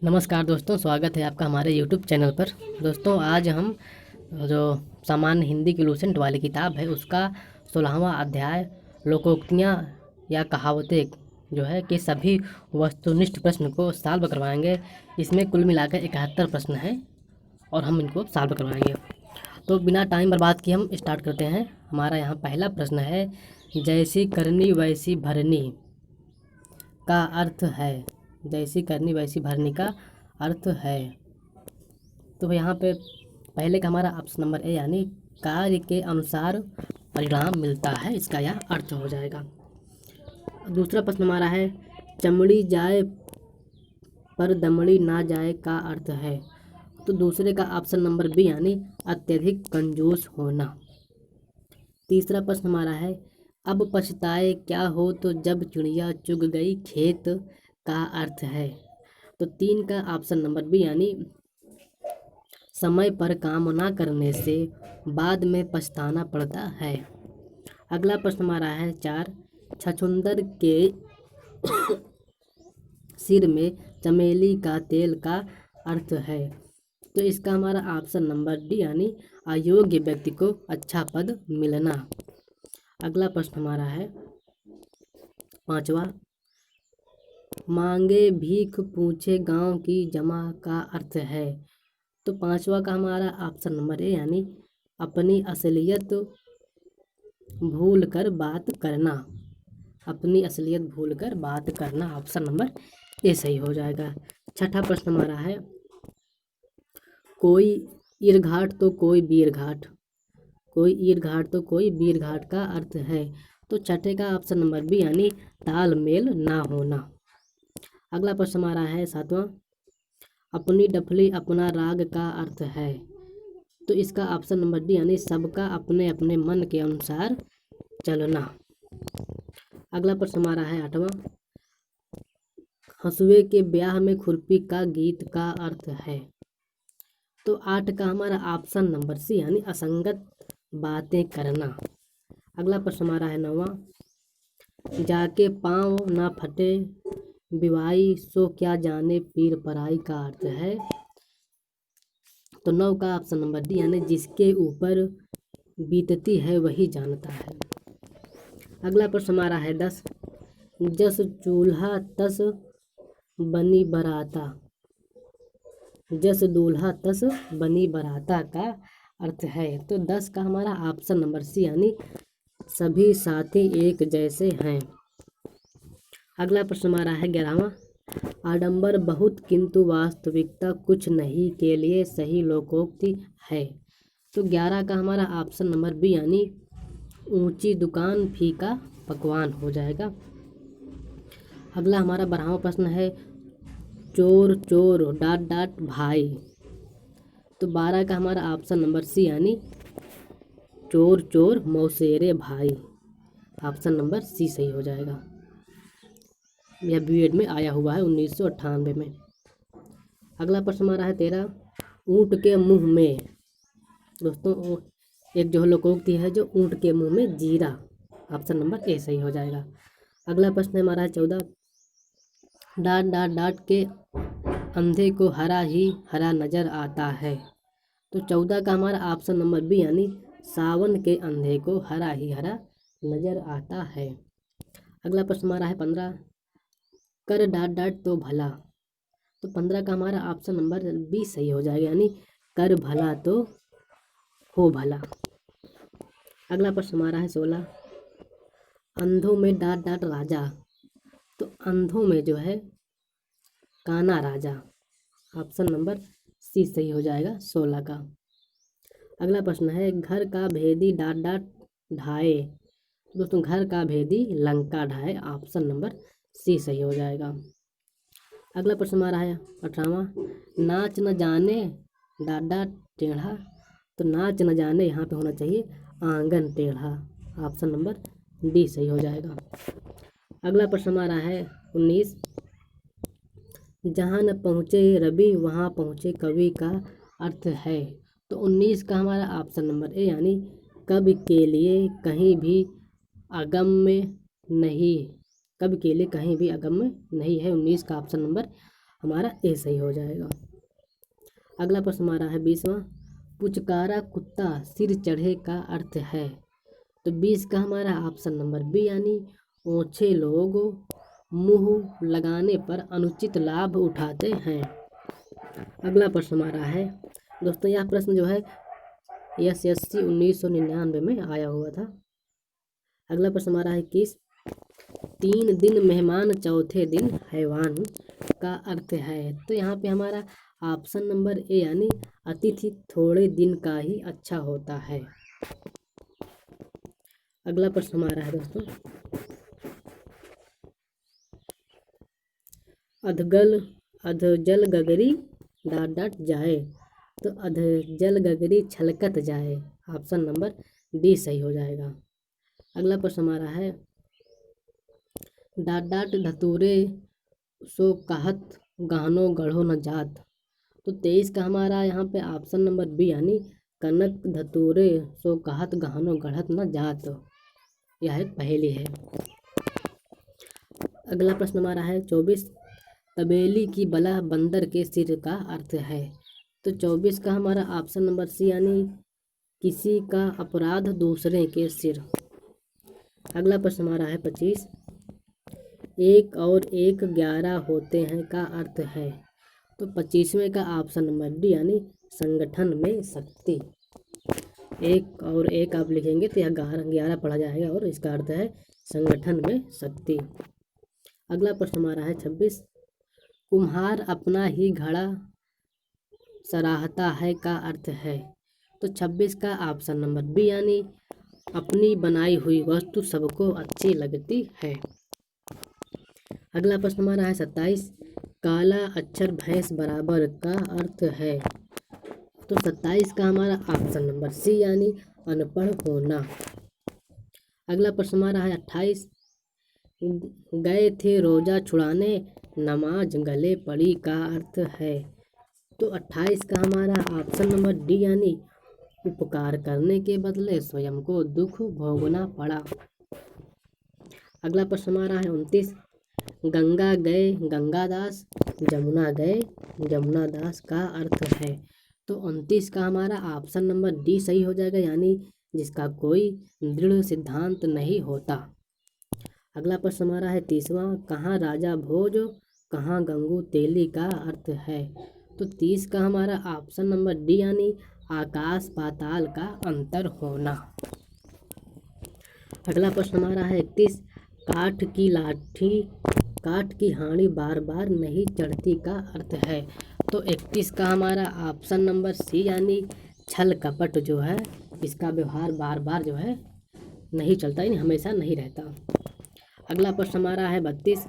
नमस्कार दोस्तों, स्वागत है आपका हमारे YouTube चैनल पर। दोस्तों, आज हम जो सामान्य हिंदी की लूसेंट वाली किताब है उसका 16वां अध्याय लोकोक्तियाँ या कहावतें जो है कि सभी वस्तुनिष्ठ प्रश्न को सॉल्व करवाएंगे। इसमें कुल मिलाकर 71 प्रश्न हैं और हम इनको सॉल्व करवाएंगे। तो बिना टाइम बर्बाद किए हम स्टार्ट करते हैं। हमारा यहाँ पहला प्रश्न है, जैसी करनी वैसी भरनी का अर्थ है। जैसी करनी वैसी भरनी का अर्थ है। तो यहाँ पे पहले का हमारा ऑप्शन नंबर ए यानी कार्य के अनुसार परिणाम मिलता है, इसका यह अर्थ हो जाएगा। दूसरा प्रश्न हमारा है, चमड़ी जाए पर दमड़ी ना जाए का अर्थ है। तो दूसरे का ऑप्शन नंबर बी यानी अत्यधिक कंजूस होना। तीसरा प्रश्न हमारा है, अब पछताए क्या हो तो जब चिड़िया चुग गई खेत का अर्थ है। तो 3 का ऑप्शन नंबर बी यानी समय पर काम ना करने से बाद में पछताना पड़ता है। अगला प्रश्न हमारा है 4, छछूंदर के सिर में चमेली का तेल का अर्थ है। तो इसका हमारा ऑप्शन नंबर डी यानी अयोग्य व्यक्ति को अच्छा पद मिलना। अगला प्रश्न हमारा है 5वां, मांगे भीख पूछे गांव की जमा का अर्थ है। तो 5वां का हमारा ऑप्शन नंबर ए यानी अपनी असलियत भूल कर बात करना। अपनी असलियत भूल कर बात करना, ऑप्शन नंबर ए सही हो जाएगा। छठा प्रश्न हमारा है, कोई ईरघाट तो कोई वीरघाट। कोई ईरघाट तो कोई वीरघाट का अर्थ है। तो छठे का ऑप्शन नंबर बी यानी तालमेल ना होना। अगला प्रश्न हमारा है 7वां, अपनी डफली अपना राग का अर्थ है। तो इसका ऑप्शन नंबर डी यानी सबका अपने अपने मन के अनुसार चलना। अगला प्रश्न हमारा है 8वां, हंसुए के ब्याह में खुरपी का गीत का अर्थ है। तो 8 का हमारा ऑप्शन नंबर सी यानी असंगत बातें करना। अगला प्रश्न हमारा है 9वां, जाके पाँव ना फटे बिवाई सो क्या जाने पीर पराई का अर्थ है। तो 9 का ऑप्शन नंबर डी यानी जिसके ऊपर बीतती है वही जानता है। अगला प्रश्न हमारा है 10, जस चूल्हा तस बनी बराता। जस दूल्हा तस बनी बराता का अर्थ है। तो 10 का हमारा ऑप्शन नंबर सी यानी सभी साथी एक जैसे हैं। अगला प्रश्न हमारा है 11वां, आडंबर बहुत किंतु वास्तविकता कुछ नहीं के लिए सही लोकोक्ति है। तो 11 का हमारा ऑप्शन नंबर बी यानी ऊंची दुकान फीका पकवान हो जाएगा। अगला हमारा 12वां प्रश्न है, चोर चोर डांट डांट भाई। तो 12 का हमारा ऑप्शन नंबर सी यानी चोर चोर मौसेरे भाई, ऑप्शन नंबर सी सही हो जाएगा। यह बीएड में आया हुआ है 1998 में। अगला प्रश्न हमारा है 13, ऊँट के मुंह में। दोस्तों, एक जो लोकोक्ति है जो ऊँट के मुंह में जीरा, ऑप्शन नंबर ए सही हो जाएगा। अगला प्रश्न हमारा है 14, डांट डांट डांट के अंधे को हरा ही हरा नजर आता है। तो 14 का हमारा ऑप्शन नंबर बी यानी सावन के अंधे को हरा ही हरा नजर आता है। अगला प्रश्न हमारा है 15, कर डांट डांट तो भला। तो 15 का हमारा ऑप्शन नंबर बी सही हो जाएगा यानी कर भला तो हो भला। अगला प्रश्न हमारा है 16, अंधों में डांट डांट राजा। तो अंधों में जो है काना राजा, ऑप्शन नंबर सी सही हो जाएगा 16 का। अगला प्रश्न है, घर का भेदी डांट डांट ढाए। दोस्तों, घर का भेदी लंका ढाए, ऑप्शन नंबर सी सही हो जाएगा। अगला प्रश्न हमारा है 18वां, नाच न जाने डांट डांट टेढ़ा। तो नाच न जाने यहाँ पे होना चाहिए आंगन टेढ़ा, ऑप्शन नंबर डी सही हो जाएगा। अगला प्रश्न हमारा है 19, जहाँ न पहुँचे रवि वहाँ पहुँचे कवि का अर्थ है। तो 19 का हमारा ऑप्शन नंबर ए यानी कवि के लिए कहीं भी अगम्य नहीं, कवि के लिए कहीं भी अगम्य नहीं है, 19 का ऑप्शन नंबर हमारा ए सही हो जाएगा। अगला प्रश्न हमारा है 20वां, पुचकारा कुत्ता सिर चढ़े का अर्थ है। तो 20 का हमारा ऑप्शन नंबर बी यानी ओछे लोग मुंह लगाने पर अनुचित लाभ उठाते हैं। अगला प्रश्न हमारा है दोस्तों, यह प्रश्न जो है SSC 1999 में आया हुआ था। अगला प्रश्न हमारा है 21, 3 दिन मेहमान चौथे दिन हैवान का अर्थ है। तो यहाँ पे हमारा ऑप्शन नंबर ए यानी अतिथि थोड़े दिन का ही अच्छा होता है। अगला प्रश्न हमारा है दोस्तों, अधजल गगरी जाए। तो अधजल गगरी छलकत जाए, ऑप्शन नंबर डी सही हो जाएगा। अगला प्रश्न हमारा है डाट धतूरे सो कहत गहनो गढ़ो न जात। तो 23 का हमारा यहाँ पे ऑप्शन नंबर बी यानी कनक धतूरे सो कहत गहनो गढ़त न जात, यह एक पहेली है। अगला प्रश्न हमारा है 24, तबेली की बला बंदर के सिर का अर्थ है। तो 24 का हमारा ऑप्शन नंबर सी यानी किसी का अपराध दूसरे के सिर। अगला प्रश्न हमारा है 25, 1 और 1 11 होते हैं का अर्थ है। तो 25वें का ऑप्शन नंबर डी यानी संगठन में शक्ति। 1 और 1 आप लिखेंगे तो यह 11 पढ़ा जाएगा और इसका अर्थ है संगठन में शक्ति। अगला प्रश्न हमारा है 26, कुम्हार अपना ही घड़ा सराहता है का अर्थ है। तो 26 का ऑप्शन नंबर बी यानी अपनी बनाई हुई वस्तु सबको अच्छी लगती है। अगला प्रश्न हमारा है 27, काला अक्षर भैंस बराबर का अर्थ है। तो 27 का हमारा ऑप्शन नंबर सी यानी अनपढ़ होना। अगला प्रश्न हमारा है 28, गए थे रोजा छुड़ाने नमाज गले पड़ी का अर्थ है। तो 28 का हमारा ऑप्शन नंबर डी यानी उपकार करने के बदले स्वयं को दुख भोगना पड़ा। अगला प्रश्न हमारा है 29, गंगा गए गंगादास जमुना गए जमुनादास का अर्थ है। तो 29 का हमारा ऑप्शन नंबर डी सही हो जाएगा यानी जिसका कोई दृढ़ सिद्धांत नहीं होता। अगला प्रश्न हमारा है 30वां, कहाँ राजा भोज कहाँ गंगू तेली का अर्थ है। तो 30 का हमारा ऑप्शन नंबर डी यानी आकाश पाताल का अंतर होना। अगला प्रश्न हमारा है 31, काठ की हांडी बार बार नहीं चढ़ती का अर्थ है। तो 31 का हमारा ऑप्शन नंबर सी यानी छल कपट जो है इसका व्यवहार बार बार जो है नहीं चलता, यानी हमेशा नहीं रहता। अगला प्रश्न हमारा है 32,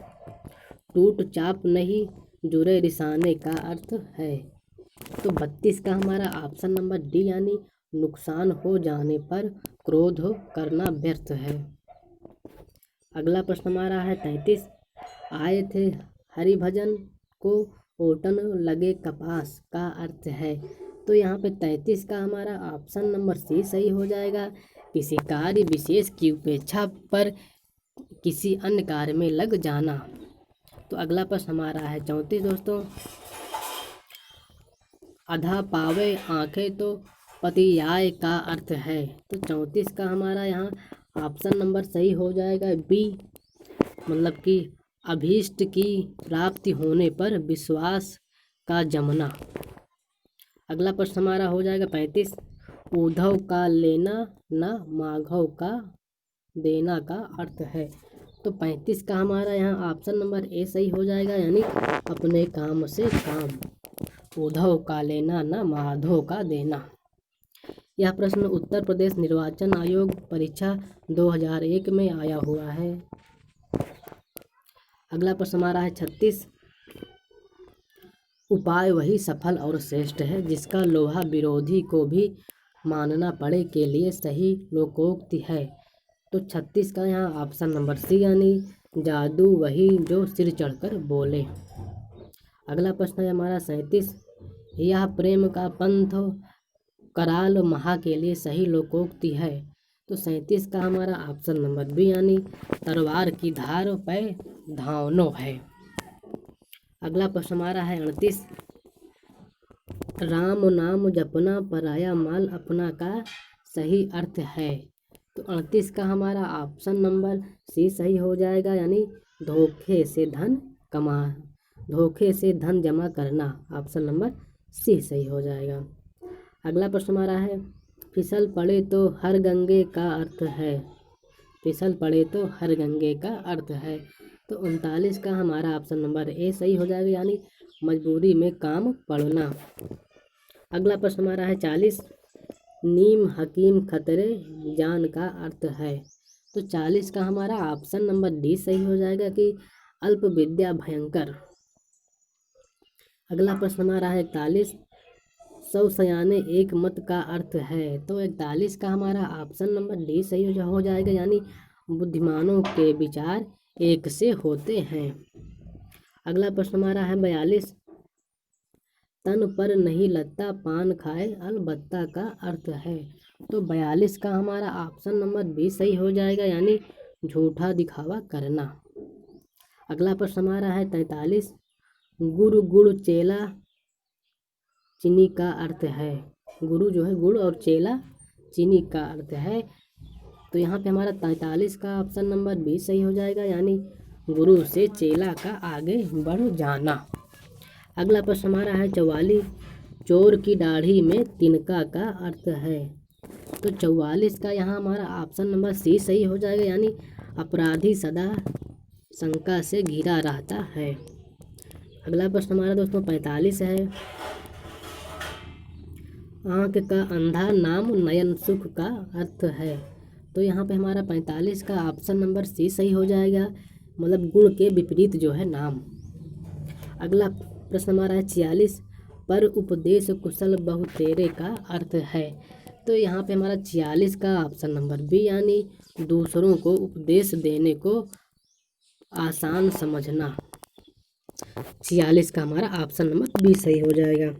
टूट चाप नहीं जुरे रिसाने का अर्थ है। तो 32 का हमारा ऑप्शन नंबर डी यानी नुकसान हो जाने पर क्रोध करना व्यर्थ है। अगला प्रश्न हमारा है 33, आए थे हरिभजन को ओटन लगे कपास का अर्थ है। तो यहाँ पे 33 का हमारा ऑप्शन नंबर सी सही हो जाएगा, किसी कार्य विशेष की उपेक्षा पर किसी अन्य कार्य में लग जाना। तो अगला प्रश्न हमारा है 34 दोस्तों, अधा पावे आंखें तो पतियाय का अर्थ है। तो 34 का हमारा यहाँ ऑप्शन नंबर सही हो जाएगा बी, मतलब कि अभीष्ट की प्राप्ति होने पर विश्वास का जमना। अगला प्रश्न हमारा हो जाएगा 35, उद्धव का लेना न माघव का देना का अर्थ है। तो 35 का हमारा यहाँ ऑप्शन नंबर ए सही हो जाएगा यानी अपने काम से काम, उद्धव का लेना न माधव का देना। यह प्रश्न उत्तर प्रदेश निर्वाचन आयोग परीक्षा 2001 में आया हुआ है। अगला प्रश्न हमारा है 36, उपाय वही सफल और श्रेष्ठ है जिसका लोहा विरोधी को भी मानना पड़े के लिए सही लोकोक्ति है। तो 36 का यहाँ ऑप्शन नंबर सी यानी जादू वही जो सिर चढ़कर बोले। अगला प्रश्न है हमारा 37, यह प्रेम का पंथ कराल महा के लिए सही लोकोक्ति है। तो 37 का हमारा ऑप्शन नंबर बी यानी तलवार की धार पे धावनो है। अगला प्रश्न हमारा है 38, राम नाम जपना पराया माल अपना का सही अर्थ है। तो 38 का हमारा ऑप्शन नंबर सी सही हो जाएगा, यानी धोखे से धन जमा करना, ऑप्शन नंबर सी सही हो जाएगा। अगला प्रश्न हमारा है फिसल पड़े तो हर गंगे का अर्थ है। फिसल पड़े तो हर गंगे का अर्थ है। तो 39 का हमारा ऑप्शन नंबर ए सही हो जाएगा, यानी मजबूरी में काम पड़ना। अगला प्रश्न हमारा है 40, नीम हकीम खतरे जान का अर्थ है। तो 40 का हमारा ऑप्शन नंबर डी सही हो जाएगा कि अल्प विद्या भयंकर। अगला प्रश्न हमारा है 41, सौ सयाने एक मत का अर्थ है। तो 41 का हमारा ऑप्शन नंबर डी सही हो जाएगा, यानी बुद्धिमानों के विचार एक से होते हैं। अगला प्रश्न हमारा है 42, तन पर नहीं लगता पान खाए अलबत्ता का अर्थ है। तो 42 का हमारा ऑप्शन नंबर बी सही हो जाएगा, यानी झूठा दिखावा करना। अगला प्रश्न हमारा है 43, गुरु गुड़ चेला चीनी का अर्थ है। गुरु जो है गुड़ और चेला चीनी का अर्थ है। तो यहाँ पे हमारा 43 का ऑप्शन नंबर बी सही हो जाएगा, यानी गुरु से चेला का आगे बढ़ जाना। अगला प्रश्न हमारा है 44, चोर की दाढ़ी में तिनका का अर्थ है। तो 44 का यहाँ हमारा ऑप्शन नंबर सी सही हो जाएगा, यानी अपराधी सदा शंका से घिरा रहता है। अगला प्रश्न हमारा दोस्तों 45 है, आँख का अंधा नाम नयन सुख का अर्थ है। तो यहाँ पे हमारा 45 का ऑप्शन नंबर सी सही हो जाएगा, मतलब गुण के विपरीत जो है नाम। अगला प्रश्न हमारा है 46, पर उपदेश कुशल बहु तेरे का अर्थ है। तो यहाँ पे हमारा 46 का ऑप्शन नंबर बी, यानी दूसरों को उपदेश देने को आसान समझना। 46 का हमारा ऑप्शन नंबर बी सही हो जाएगा।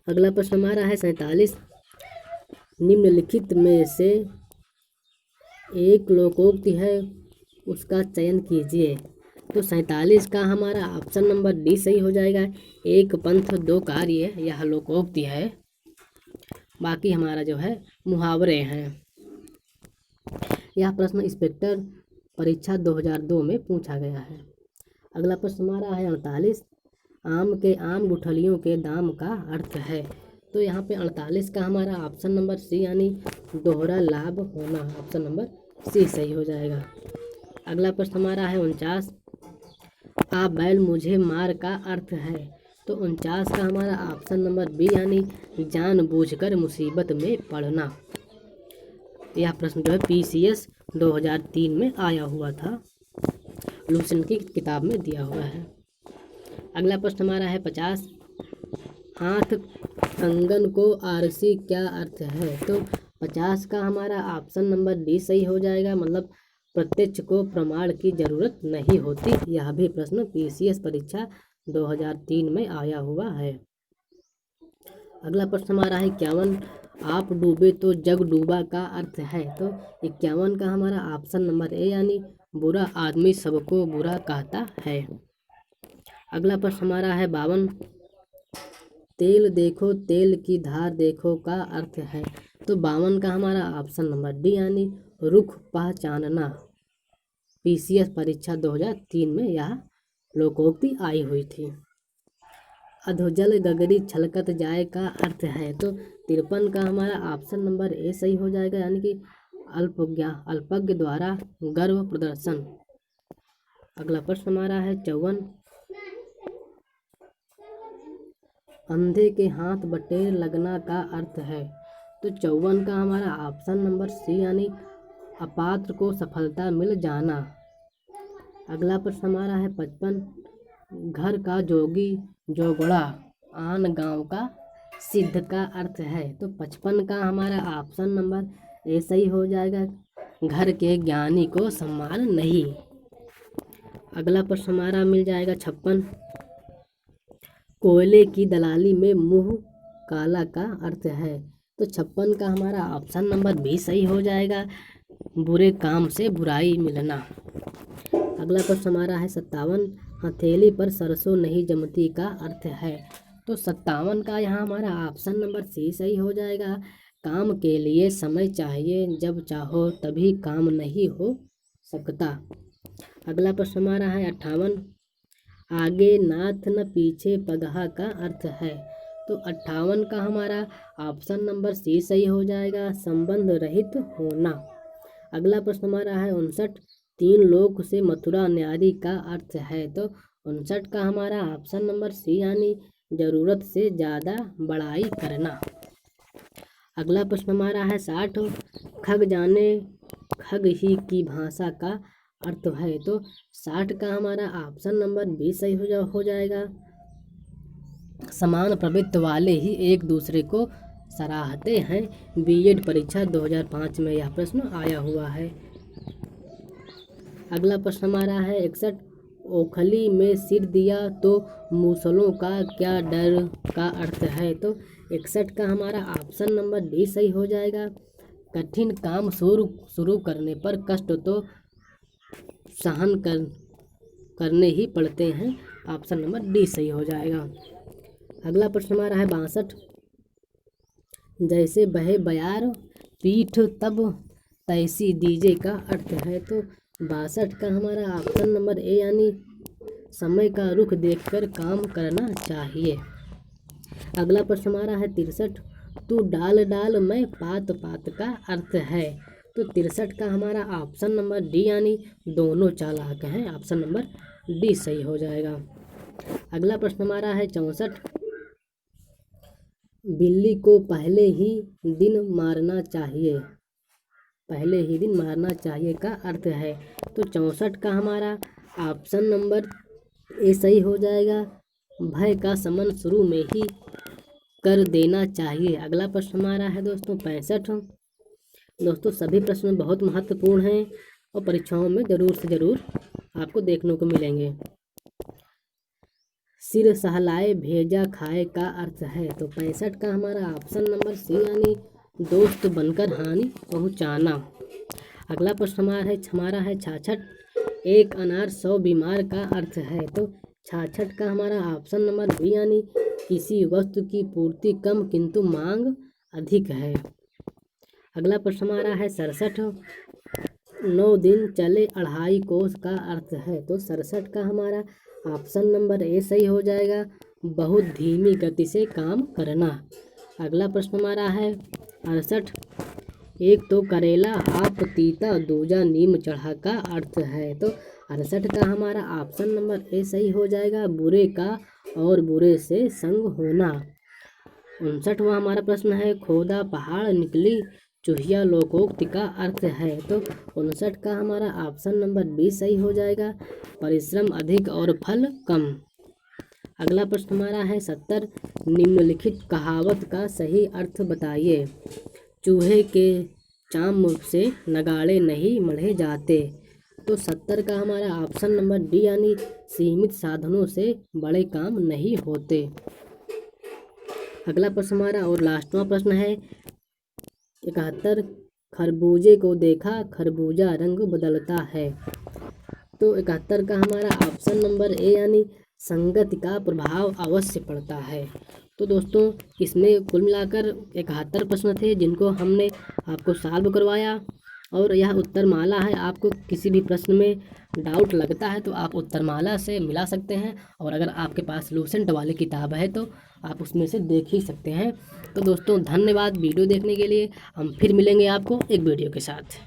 अगला प्रश्न हमारा है 47, निम्नलिखित में से एक लोकोक्ति है उसका चयन कीजिए। तो 47 का हमारा ऑप्शन नंबर डी सही हो जाएगा, एक पंथ दो कार्य यह लोकोक्ति है। बाकी हमारा जो है मुहावरे हैं। यह प्रश्न इंस्पेक्टर परीक्षा 2002 में पूछा गया है। अगला प्रश्न हमारा है 48, आम के आम गुठलियों के दाम का अर्थ है। तो यहाँ पे 48 का हमारा ऑप्शन नंबर सी, यानी दोहरा लाभ होना, ऑप्शन नंबर सी सही हो जाएगा। अगला प्रश्न हमारा है 49, आ बैल मुझे मार का अर्थ है। तो 49 का हमारा ऑप्शन नंबर बी, यानी जानबूझकर मुसीबत में पड़ना। यह प्रश्न जो है PCS 2003 में आया हुआ था, लूसेंट की किताब में दिया हुआ है। अगला प्रश्न हमारा है 50, हाथ कंगन को आरसी क्या अर्थ है। तो 50 का हमारा ऑप्शन नंबर डी सही हो जाएगा, मतलब प्रत्यक्ष को प्रमाण की जरूरत नहीं होती। यह भी प्रश्न PCS परीक्षा 2003 में आया हुआ है। अगला प्रश्न हमारा है 51, आप डूबे तो जग डूबा का अर्थ है। तो 51 का हमारा ऑप्शन नंबर ए, यानी बुरा आदमी सबको बुरा कहता है। अगला प्रश्न हमारा है 52, तेल देखो तेल की धार देखो का अर्थ है। तो 52 का हमारा ऑप्शन नंबर डी, यानी रुख पहचानना। PCS परीक्षा 2003 में यह लोकोक्ति आई हुई थी। अधोजल गगरी छलकत जाए का अर्थ है। तो 53 का हमारा ऑप्शन नंबर ए सही हो जाएगा, यानी कि अल्पज्ञ द्वारा गर्व प्रदर्शन। अगला प्रश्न हमारा है 54, अंधे के हाथ बटेर लगना का अर्थ है। तो 54 का हमारा ऑप्शन नंबर सी, यानी अपात्र को सफलता मिल जाना। अगला प्रश्न हमारा है 55, घर का जोगी जोगड़ा आन गांव का सिद्ध का अर्थ है। तो 55 का हमारा ऑप्शन नंबर ए सही हो जाएगा, घर के ज्ञानी को सम्मान नहीं। अगला प्रश्न हमारा मिल जाएगा 56, कोयले की दलाली में मुंह काला का अर्थ है। तो 56 का हमारा ऑप्शन नंबर बी सही हो जाएगा, बुरे काम से बुराई मिलना। अगला प्रश्न हमारा है 57, हथेली पर सरसों नहीं जमती का अर्थ है। तो 57 का यहाँ हमारा ऑप्शन नंबर सी सही हो जाएगा। काम के लिए समय चाहिए, जब चाहो तभी काम नहीं हो सकता। अगला प्रश्न हमारा है 58, आगे नाथ न पीछे पगहा का अर्थ है। तो 58 का हमारा ऑप्शन नंबर सी सही हो जाएगा, संबंध रहित होना। अगला प्रश्न हमारा है 59, तीन लोक से मथुरा न्यारी का अर्थ है। तो 59 का हमारा ऑप्शन नंबर सी यानी जरूरत से ज़्यादा बड़ाई करना। अगला प्रश्न हमारा है 60, खग जाने खग ही की भाषा का अर्थ है। तो 60 का हमारा ऑप्शन नंबर बी सही हो जाएगा, समान प्रवृत्ति वाले ही एक दूसरे को सराहते हैं। बीएड परीक्षा 2005 में यह प्रश्न आया हुआ है। अगला प्रश्न हमारा है 61, ओखली में सिर दिया तो मूसलों का क्या डर का अर्थ है। तो 61 का हमारा ऑप्शन नंबर डी सही हो जाएगा, कठिन काम शुरू करने पर कष्ट तो सहन करने ही पड़ते हैं। ऑप्शन नंबर डी सही हो जाएगा। अगला प्रश्न हमारा है 62, जैसे बहे बयार पीठ तब तैसी दीजे का अर्थ है। तो 62 का हमारा ऑप्शन नंबर ए यानी समय का रुख देखकर काम करना चाहिए। अगला प्रश्न हमारा है 63, तू डाल डाल मैं पात पात का अर्थ है। तो 63 का हमारा ऑप्शन नंबर डी यानी दोनों चालाक हैं। ऑप्शन नंबर डी सही हो जाएगा। अगला प्रश्न हमारा है 64, बिल्ली को पहले ही दिन मारना चाहिए, पहले ही दिन मारना चाहिए का अर्थ है। तो 64 का हमारा ऑप्शन नंबर ए सही हो जाएगा, भय का शमन शुरू में ही कर देना चाहिए। अगला प्रश्न हमारा है दोस्तों 65। दोस्तों सभी प्रश्न बहुत महत्वपूर्ण हैं और परीक्षाओं में ज़रूर से ज़रूर आपको देखने को मिलेंगे। सिर सहलाए भेजा खाए का अर्थ है। तो 65 का हमारा ऑप्शन नंबर सी यानी दोस्त बनकर हानि पहुंचाना। अगला प्रश्न हमारा है 66, एक अनार 100 बीमार का अर्थ है। तो 66 का हमारा ऑप्शन नंबर बी यानी किसी वस्तु की पूर्ति कम किंतु मांग अधिक है। अगला प्रश्न हमारा है 67, 9 दिन चले 2.5 कोस का अर्थ है। तो 67 का हमारा ऑप्शन नंबर ए सही हो जाएगा, बहुत धीमी गति से काम करना। अगला प्रश्न हमारा है 68, एक तो करेला आप तीता दूजा नीम चढ़ा का अर्थ है। तो 68 का हमारा ऑप्शन नंबर ए सही हो जाएगा, बुरे का और बुरे से संग होना। 59वां हमारा प्रश्न है, खोदा पहाड़ निकली चूहिया लोकोक्ति का अर्थ है। तो 59 का हमारा ऑप्शन नंबर बी सही हो जाएगा, परिश्रम अधिक और फल कम। अगला प्रश्न हमारा है 70, निम्नलिखित कहावत का सही अर्थ बताइए। चूहे के चाम से नगाड़े नहीं मढ़े जाते। तो 70 का हमारा ऑप्शन नंबर डी यानी सीमित साधनों से बड़े काम नहीं होते। अगला प्रश्न हमारा और लास्टवां प्रश्न है 71, खरबूजे को देखा खरबूजा रंग बदलता है। तो 71 का हमारा ऑप्शन नंबर ए यानी संगति का प्रभाव अवश्य पड़ता है। तो दोस्तों इसमें कुल मिलाकर 71 प्रश्न थे जिनको हमने आपको सॉल्व करवाया और यह उत्तरमाला है। आपको किसी भी प्रश्न में डाउट लगता है तो आप उत्तरमाला से मिला सकते हैं और अगर आपके पास लूसेंट वाली किताब है तो आप उसमें से देख ही सकते हैं। तो दोस्तों धन्यवाद वीडियो देखने के लिए। हम फिर मिलेंगे आपको एक वीडियो के साथ।